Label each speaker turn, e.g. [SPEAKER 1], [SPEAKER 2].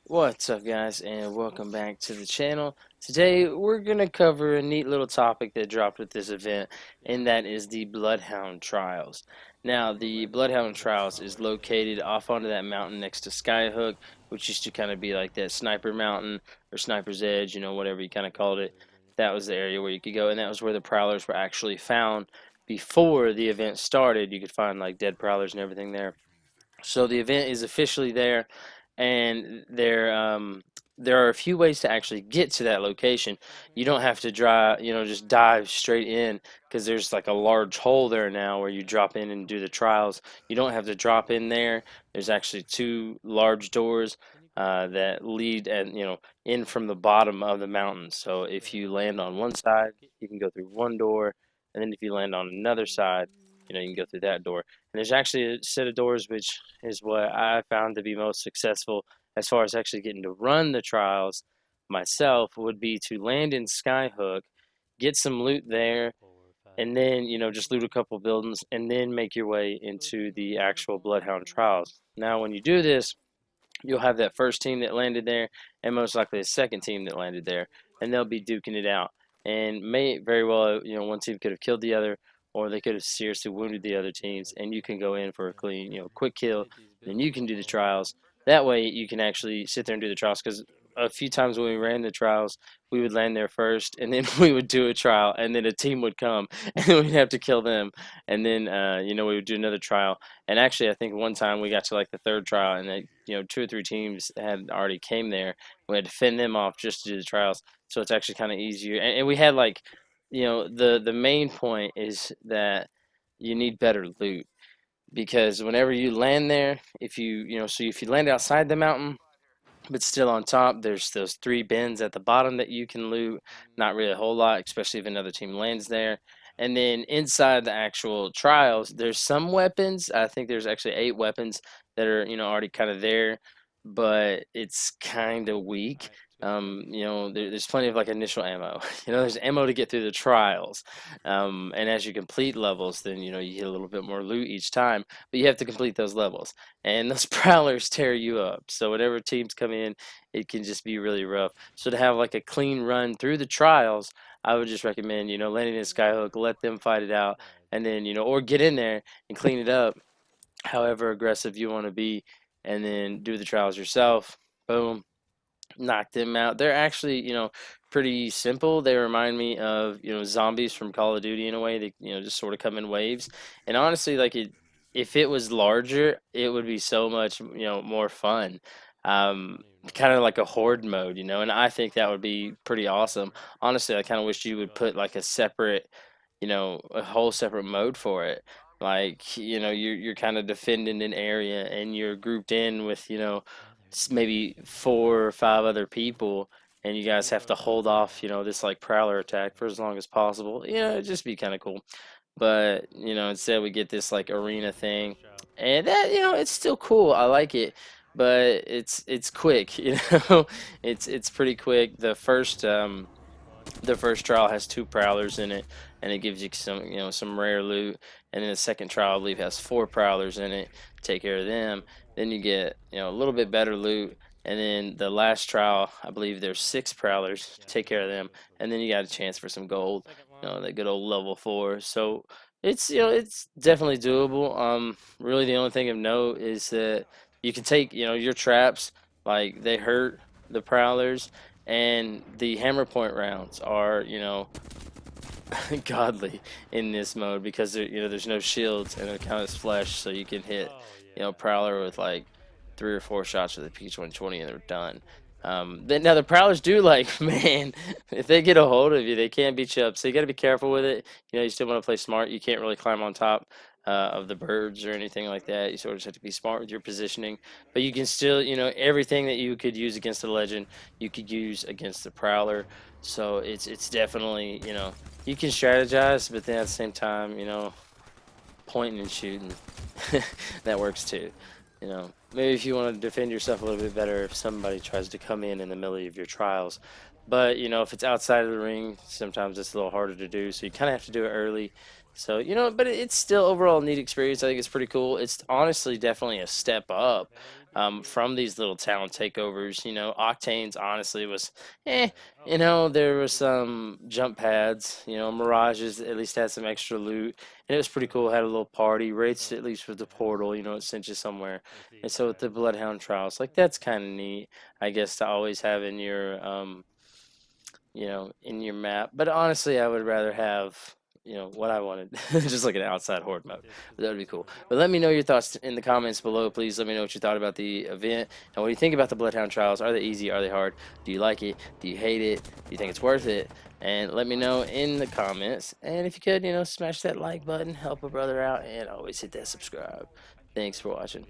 [SPEAKER 1] What's up, guys, and welcome back to the channel. Today we're going to cover a neat little topic that dropped with this event, and that is the Bloodhound Trials. Now, the Bloodhound Trials is located off onto that mountain next to SKYHOOK, which used to kind of be like that Sniper Mountain or Sniper's Edge, whatever you kind of called it. That was the area where you could go, and that was where the Prowlers were actually found before the event started. You could find like dead Prowlers and everything there. So the event is officially there, and there are a few ways to actually get to that location. You don't have to drive, just dive straight in because there's like a large hole there now where you drop in and do the trials. You don't have to drop in there. There's actually two large doors that lead and in from the bottom of the mountain. So if you land on one side, you can go through one door, and then if you land on another side, you can go through that door. And there's actually a set of doors which is what I found to be most successful as far as actually getting to run the trials myself would be to land in Skyhook, get some loot there, and then just loot a couple buildings and then make your way into the actual Bloodhound trials. Now when you do this, you'll have that first team that landed there and most likely a second team that landed there, and they'll be duking it out, and may very well one team could have killed the other, or they could have seriously wounded the other teams, and you can go in for a clean quick kill, and you can do the trials. That way you can actually sit there and do the trials, because a few times when we ran the trials, we would land there first, and then we would do a trial, and then a team would come, and we'd have to kill them, and then we would do another trial. And actually, I think one time we got to like the third trial, and two or three teams had already came there. We had to fend them off just to do the trials, so it's actually kind of easier. And we had like, the main point is that you need better loot, because whenever you land there, if so if you land outside the mountain but still on top, there's those three bins at the bottom that you can loot. Not really a whole lot, especially if another team lands there. And then inside the actual trials, there's some weapons. I think there's actually 8 weapons that are already kind of there, but it's kind of weak. There's plenty of like initial ammo. There's ammo to get through the trials, and as you complete levels, then you get a little bit more loot each time. But you have to complete those levels, and those prowlers tear you up. So whenever teams come in, it can just be really rough. So to have like a clean run through the trials, I would just recommend landing in Skyhook, let them fight it out, and then or get in there and clean it up, however aggressive you want to be, and then do the trials yourself. Boom, knock them out. They're actually, pretty simple. They remind me of, zombies from Call of Duty in a way. They, just sort of come in waves. And honestly, like if it was larger, it would be so much, more fun. Kind of like a horde mode, and I think that would be pretty awesome. Honestly, I kind of wish you would put like a separate, a whole separate mode for it. Like, you're kind of defending an area and you're grouped in with, maybe 4 or 5 other people, and you guys have to hold off this like prowler attack for as long as possible. It'd just be kind of cool. But instead we get this like arena thing, and that it's still cool. I like it, but it's quick. It's pretty quick. The first trial has 2 prowlers in it, and it gives you some rare loot. And then the second trial, I believe, has 4 prowlers in it. Take care of them, then you get a little bit better loot. And then the last trial, I believe there's 6 prowlers. Take care of them, and then you got a chance for some gold. That good old level 4. So it's definitely doable. Really the only thing of note is that you can take your traps, like they hurt the prowlers, and the hammer point rounds are godly in this mode, because there's no shields and it counts flesh, so you can hit prowler with like 3 or 4 shots with a P120 and they're done. Now the prowlers do like man, if they get a hold of you, they can't beat you up. So you got to be careful with it. You still want to play smart. You can't really climb on top of the birds or anything like that. You sort of just have to be smart with your positioning. But you can still, everything that you could use against the legend, you could use against the prowler. So it's definitely you can strategize, but then at the same time pointing and shooting that works too. Maybe if you want to defend yourself a little bit better if somebody tries to come in the middle of your trials. But if it's outside of the ring, sometimes it's a little harder to do, so you kind of have to do it early. So but it's still overall a neat experience. I think it's pretty cool. It's honestly definitely a step up from these little town takeovers. Octane's honestly was, eh. There was some jump pads. Mirages at least had some extra loot, and it was pretty cool. Had a little party. Wraiths at least with the portal. It sent you somewhere. And so with the Bloodhound trials, like that's kind of neat, I guess, to always have in your in your map. But honestly, I would rather have, what I wanted, just like an outside horde mode. But that would be cool. But let me know your thoughts in the comments below, please. Let me know what you thought about the event and what do you think about the Bloodhound trials. Are they easy? Are they hard? Do you like it? Do you hate it? Do you think it's worth it? And let me know in the comments. And if you could, smash that like button, help a brother out, and always hit that subscribe. Thanks for watching.